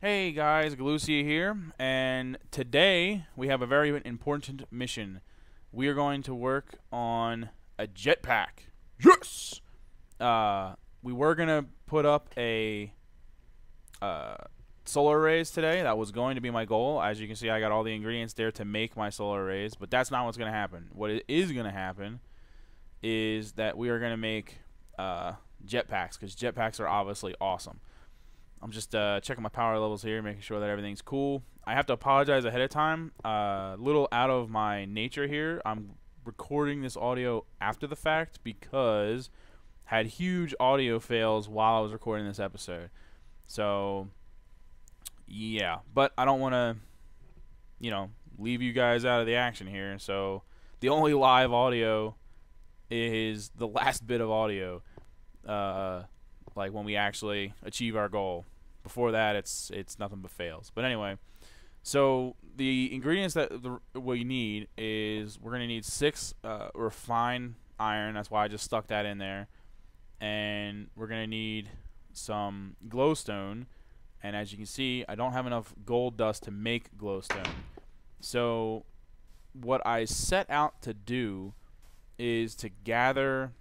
Hey guys, Galucia here, and today we have a very important mission. We are going to work on a Jet-Pak. Yes! We were going to put up a solar arrays today. That was going to be my goal. As you can see, I got all the ingredients there to make my solar arrays, but that's not what's going to happen. What is going to happen is that we are going to make Jet-Paks, because Jet-Paks are obviously awesome. I'm just checking my power levels here, making sure that everything's cool. I have to apologize ahead of time. A little out of my nature here. I'm recording this audio after the fact because I had huge audio fails while I was recording this episode. So, yeah. But I don't want to, leave you guys out of the action here. So, the only live audio is the last bit of audio. Like when we actually achieve our goal. Before that, it's nothing but fails. But anyway, so the ingredients that we need is we're going to need 6 refined iron. That's why I just stuck that in there. And we're going to need some glowstone. And as you can see, I don't have enough gold dust to make glowstone. So what I set out to do is to gather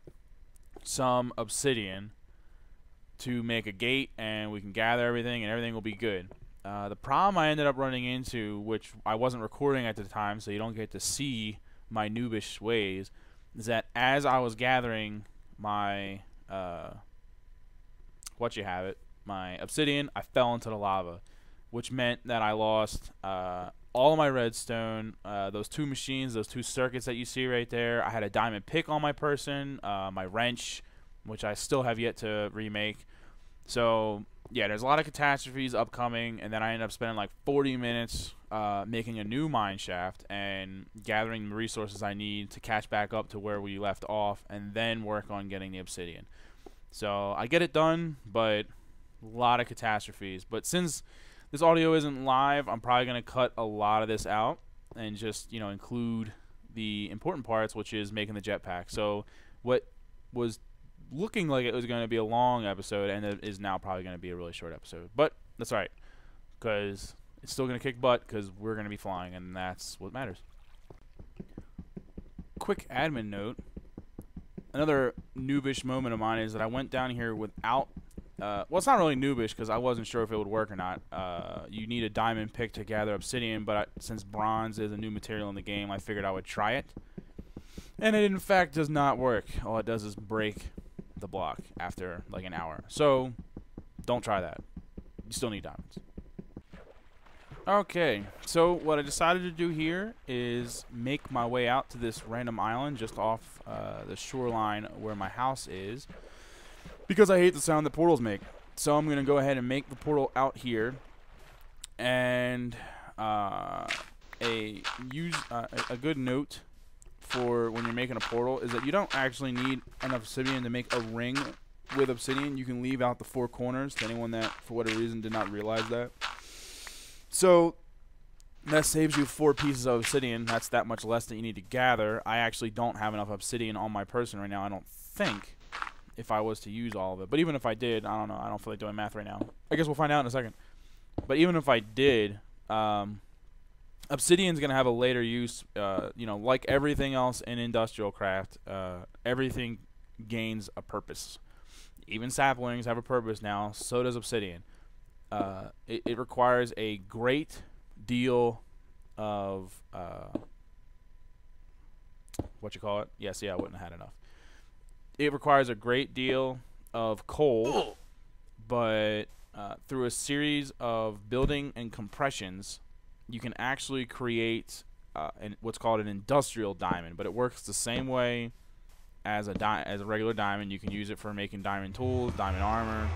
some obsidian to make a gate, and we can gather everything and everything will be good. The problem I ended up running into, which I wasn't recording at the time so you don't get to see my noobish ways, is that as I was gathering my my obsidian, I fell into the lava, which meant that I lost all of my redstone, those 2 machines, those 2 circuits that you see right there. I had a diamond pick on my person, my wrench, which I still have yet to remake. So, yeah, there's a lot of catastrophes upcoming, and then I ended up spending like 40 minutes making a new mine shaft and gathering the resources I need to catch back up to where we left off, and then work on getting the obsidian. So, I get it done, but a lot of catastrophes. But since this audio isn't live, I'm probably going to cut a lot of this out and just, include the important parts, which is making the Jet-Pak. So, what was looking like it was going to be a long episode, and it is now probably going to be a really short episode. But that's alright, because it's still going to kick butt, because we're going to be flying, and that's what matters. Quick admin note. Another noobish moment of mine is that I went down here without... well, it's not really noobish, because I wasn't sure if it would work or not. You need a diamond pick to gather obsidian, but since bronze is a new material in the game, I figured I would try it. And it, in fact, does not work. All it does is break the block after like an hour. So don't try that. You still need diamonds. Okay, so what I decided to do here is make my way out to this random island just off the shoreline where my house is, because I hate the sound that portals make. So I'm gonna go ahead and make the portal out here, and a good note for when you're making a portal is that you don't actually need enough obsidian to make a ring with obsidian. You can leave out the 4 corners to anyone that for whatever reason did not realize that. So that saves you 4 pieces of obsidian. That's that much less that you need to gather. I actually don't have enough obsidian on my person right now, I don't think, if I was to use all of it. But even if I did, I don't know, I don't feel like doing math right now. I guess we'll find out in a second. But even if I did, obsidian's going to have a later use. Like everything else in IndustrialCraft, everything gains a purpose. Even saplings have a purpose now, so does obsidian. It requires a great deal of, Yes, I wouldn't have had enough. It requires a great deal of coal, but through a series of building and compressions, you can actually create what's called an industrial diamond, but it works the same way as a regular diamond. You can use it for making diamond tools, diamond armor,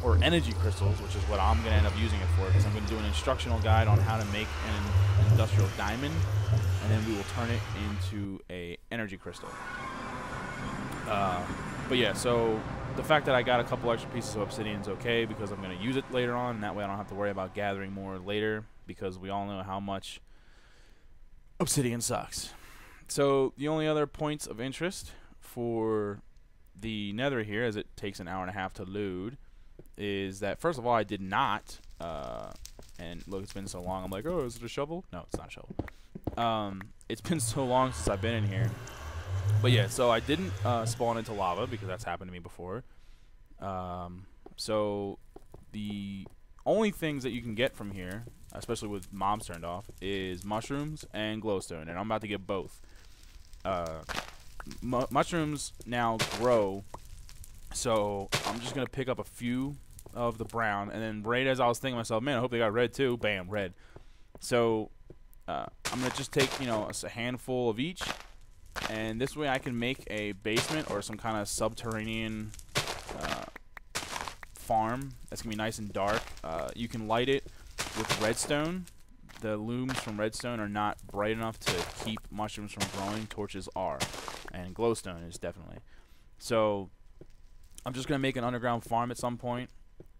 or energy crystals, which is what I'm going to end up using it for, because I'm going to do an instructional guide on how to make an industrial diamond, and then we will turn it into a energy crystal. But yeah, so the fact that I got a couple extra pieces of obsidian is okay, because I'm going to use it later on, and that way I don't have to worry about gathering more later, because we all know how much obsidian sucks. So the only other points of interest for the nether here, as it takes an hour and a half to load, is that, first of all, I did not, and look, it's been so long, I'm like, oh, is it a shovel? No, it's not a shovel. It's been so long since I've been in here. But yeah, so I didn't spawn into lava because that's happened to me before. So the only things that you can get from here, especially with mobs turned off, is mushrooms and glowstone, and I'm about to get both. Mushrooms now grow, so I'm just gonna pick up a few of the brown, and then right as I was thinking to myself, man, I hope they got red too. Bam, red. So I'm gonna just take, you know, a handful of each, and this way I can make a basement or some kind of subterranean farm that's gonna be nice and dark. You can light it with redstone. The looms from redstone are not bright enough to keep mushrooms from growing. Torches are, and glowstone is definitely. So I'm just gonna make an underground farm at some point,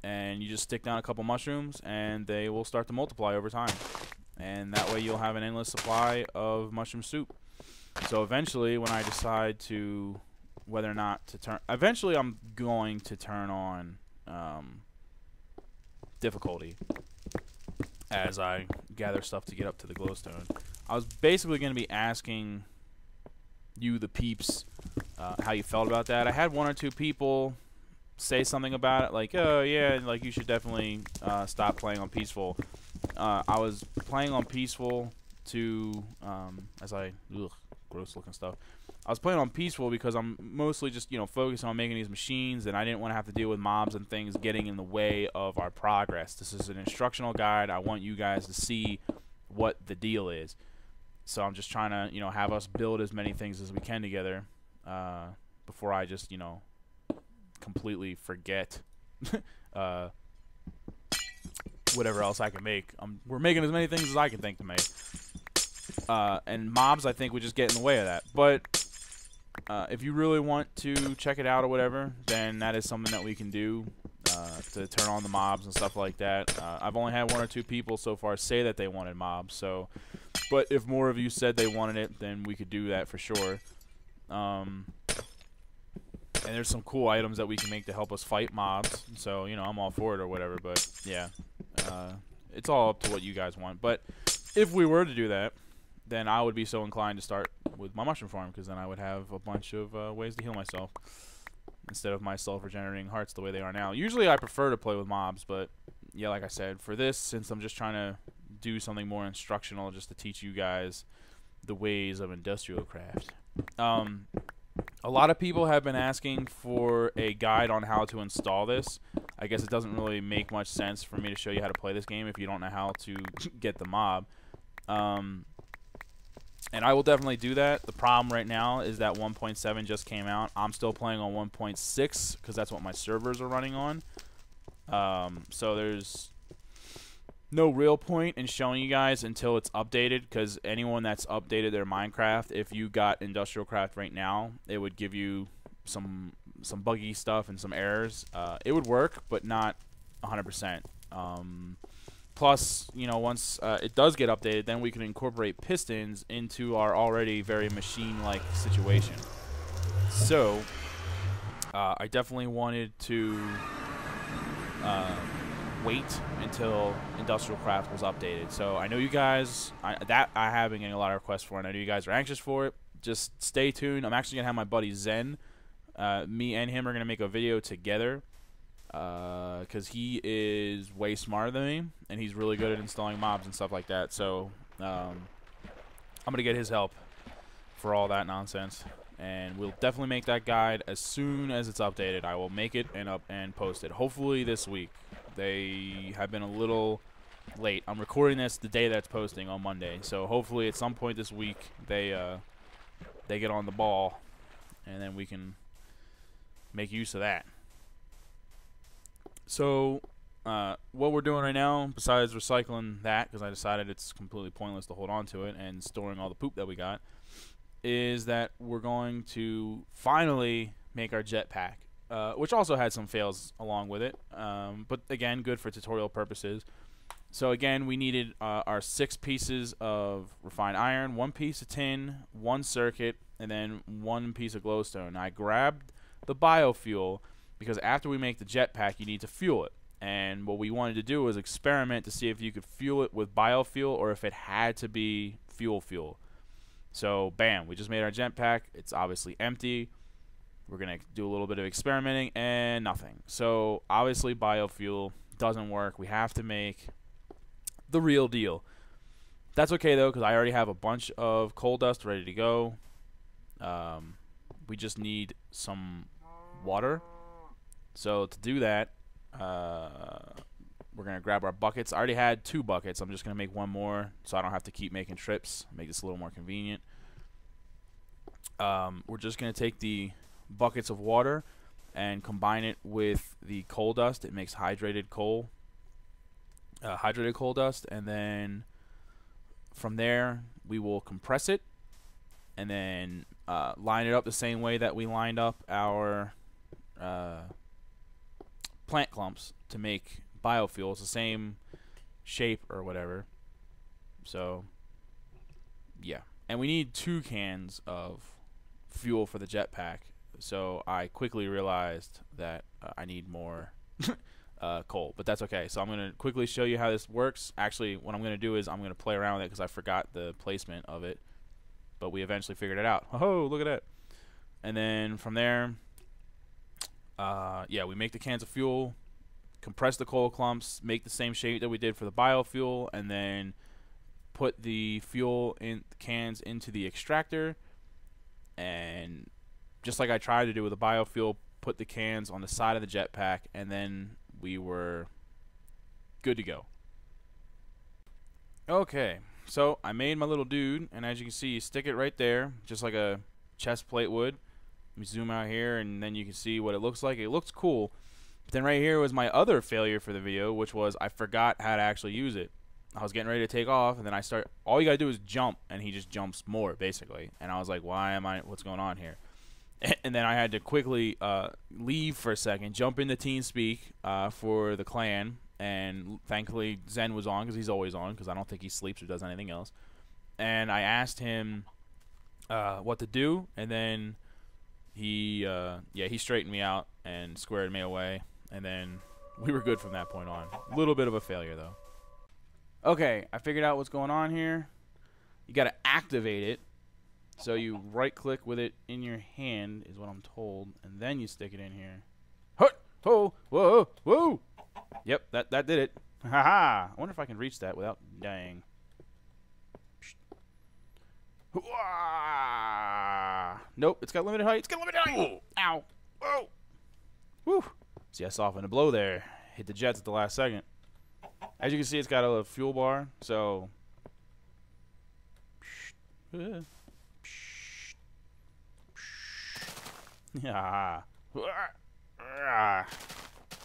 and you just stick down a couple mushrooms and they will start to multiply over time, and that way you'll have an endless supply of mushroom soup. So eventually, when I decide to whether or not to turn, eventually I'm going to turn on difficulty as I gather stuff to get up to the glowstone. I was basically going to be asking you, the peeps, how you felt about that. I had one or two people say something about it, like, oh yeah, like you should definitely stop playing on peaceful. I was playing on peaceful to gross looking stuff. I was playing on peaceful because I'm mostly just, you know, focused on making these machines, and I didn't want to have to deal with mobs and things getting in the way of our progress. This is an instructional guide. I want you guys to see what the deal is. So I'm just trying to, you know, have us build as many things as we can together before I just, you know, completely forget whatever else I can make. We're making as many things as I can think to make. And mobs, I think, would just get in the way of that. But if you really want to check it out or whatever, then that is something that we can do to turn on the mobs and stuff like that. I've only had one or two people so far say that they wanted mobs. So, but if more of you said they wanted it, then we could do that for sure. And there's some cool items that we can make to help us fight mobs. So, you know, I'm all for it or whatever. But yeah, it's all up to what you guys want. But if we were to do that, then I would be so inclined to start with my mushroom farm, because then I would have a bunch of ways to heal myself instead of my self-regenerating hearts the way they are now. Usually I prefer to play with mobs, but yeah, like I said, for this, since I'm just trying to do something more instructional just to teach you guys the ways of IndustrialCraft. A lot of people have been asking for a guide on how to install this. I guess it doesn't really make much sense for me to show you how to play this game if you don't know how to get the mob. And I will definitely do that. The problem right now is that 1.7 just came out. I'm still playing on 1.6 because that's what my servers are running on. So there's no real point in showing you guys until it's updated, because anyone that's updated their Minecraft, if you got IndustrialCraft right now, it would give you some buggy stuff and some errors. It would work, but not 100%. Plus, you know, once it does get updated, then we can incorporate pistons into our already very machine-like situation. So, I definitely wanted to wait until IndustrialCraft was updated. So I know you guys, I have been getting a lot of requests for it. I know you guys are anxious for it. Just stay tuned. I'm actually going to have my buddy Zen. Me and him are going to make a video together. Because he is way smarter than me, and he's really good at installing mobs and stuff like that. So I'm gonna get his help for all that nonsense, and we'll definitely make that guide as soon as it's updated. I will make it and post it, hopefully this week. They have been a little late. I'm recording this the day that's posting on Monday, so hopefully at some point this week they get on the ball, and then we can make use of that. So, what we're doing right now, besides recycling that, because I decided it's completely pointless to hold on to it, and storing all the poop that we got, is that we're going to finally make our Jet-Pak, which also had some fails along with it, but again, good for tutorial purposes. So again, we needed our 6 pieces of refined iron, 1 piece of tin, 1 circuit, and then 1 piece of glowstone. I grabbed the biofuel, because after we make the Jet-Pak, you need to fuel it. And what we wanted to do was experiment to see if you could fuel it with biofuel or if it had to be fuel. So, bam, we just made our Jet-Pak. It's obviously empty. We're going to do a little bit of experimenting and nothing. So, obviously, biofuel doesn't work. We have to make the real deal. That's okay, though, because I already have a bunch of coal dust ready to go. We just need some water. So, to do that, we're going to grab our buckets. I already had 2 buckets. I'm just going to make 1 more so I don't have to keep making trips. Make this a little more convenient. We're just going to take the buckets of water and combine it with the coal dust. It makes hydrated coal dust, and then from there we will compress it and then line it up the same way that we lined up our plant clumps to make biofuel. It's the same shape or whatever. So yeah, and we need 2 cans of fuel for the Jet-Pak. So I quickly realized that I need more coal, but that's okay. So I'm going to quickly show you how this works. Actually, what I'm going to do is I'm going to play around with it because I forgot the placement of it, but we eventually figured it out. Oh, look at that. And then from there, yeah, we make the cans of fuel, compress the coal clumps, make the same shape that we did for the biofuel, and then put the fuel in the cans into the extractor, and just like I tried to do with the biofuel, put the cans on the side of the Jet-Pak, and then we were good to go. Okay, so I made my little dude, and as you can see, you stick it right there, just like a chest plate would. Let me zoom out here, and then you can see what it looks like. It looks cool. But then right here was my other failure for the video, which was I forgot how to actually use it. I was getting ready to take off, and then all you gotta do is jump, and he just jumps more, basically. And I was like, what's going on here? And then I had to quickly leave for a second, jump into TeamSpeak for the clan, and thankfully Zen was on, because he's always on, because I don't think he sleeps or does anything else. And I asked him what to do, and then he straightened me out and squared me away, and then we were good from that point on. A little bit of a failure, though. Okay, I figured out what's going on here. You got to activate it. So you right-click with it in your hand, is what I'm told, and then you stick it in here. Oh, whoa, whoa! Yep, that did it. Ha-ha! I wonder if I can reach that without dying. Nope, it's got limited height. It's got limited height. Ow! Whoa! Woo! See, I softened a blow there. Hit the jets at the last second. As you can see, it's got a little fuel bar, so. Yeah. If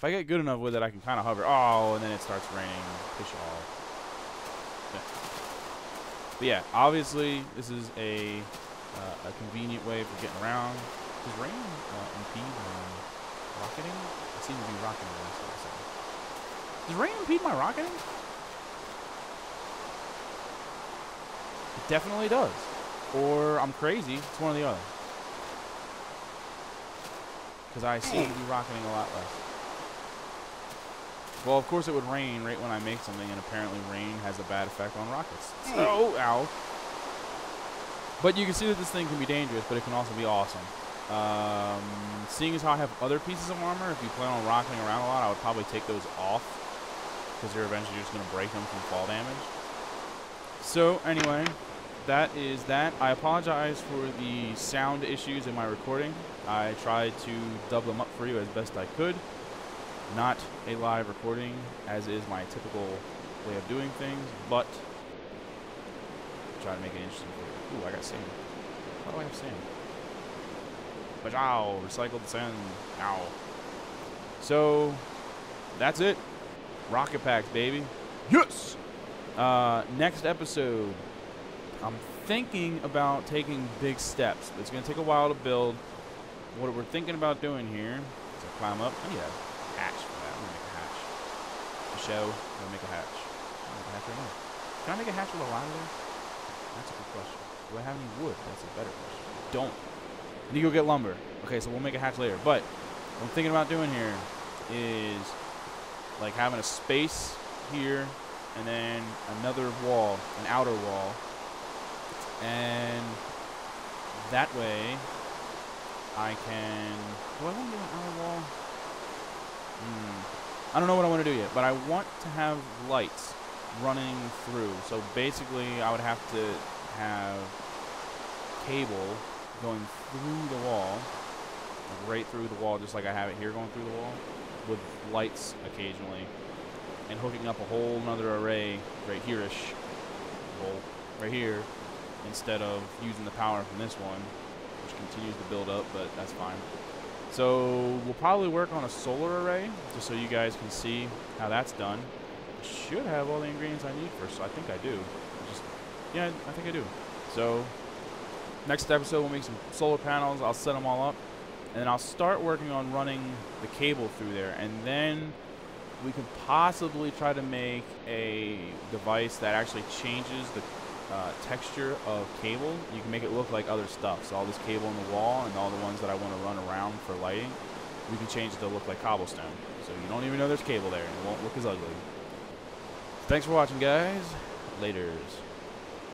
I get good enough with it, I can kind of hover. Oh, and then it starts raining. Fish all. But yeah, obviously, this is a convenient way for getting around. Does rain impede rocketing? It seems to be rocketing the last time. Does rain impede my rocketing? It definitely does. Or I'm crazy. It's one or the other. Because I seem to be rocketing a lot less. Well, of course it would rain right when I make something, and apparently rain has a bad effect on rockets. Oh, ow. But you can see that this thing can be dangerous, but it can also be awesome. Seeing as how I have other pieces of armor, if you plan on rocketing around a lot, I would probably take those off, because you're eventually just going to break them from fall damage. So, anyway, that is that. I apologize for the sound issues in my recording. I tried to dub them up for you as best I could. Not a live recording, as is my typical way of doing things, but try to make it interesting for you. Ooh, I got sand. How do I have sand? But ow, recycled sand. Ow. So, that's it. Rocket packs, baby. Yes! Next episode, I'm thinking about taking big steps. It's going to take a while to build. What we're thinking about doing here is I climb up. I need a hatch for that. I'm going to make a hatch. The show, I'm going to make a hatch. I'm going to make a hatch right now. Can I make a hatch with a ladder there? That's a good question. Do I have any wood? That's a better question. Don't. I need to go get lumber. Okay, so we'll make a hatch later. But What I'm thinking about doing here is like having a space here and then another wall, an outer wall, and that way I can, do I want to do an outer wall? I don't know what I want to do yet, but I want to have lights running through. So basically I would have to have cable going through the wall, like right through the wall, just like I have it here going through the wall, with lights occasionally, and hooking up a whole nother array right here-ish, well, right here, instead of using the power from this one, which continues to build up, but that's fine. So we'll probably work on a solar array, just so you guys can see how that's done. I should have all the ingredients I need first, so I think I do. Yeah, I think I do. So next episode we'll make some solar panels, I'll set them all up, and then I'll start working on running the cable through there, and then we could possibly try to make a device that actually changes the texture of cable. You can make it look like other stuff. So all this cable on the wall and all the ones that I want to run around for lighting, we can change it to look like cobblestone. So you don't even know there's cable there and it won't look as ugly. Thanks for watching, guys. Laters.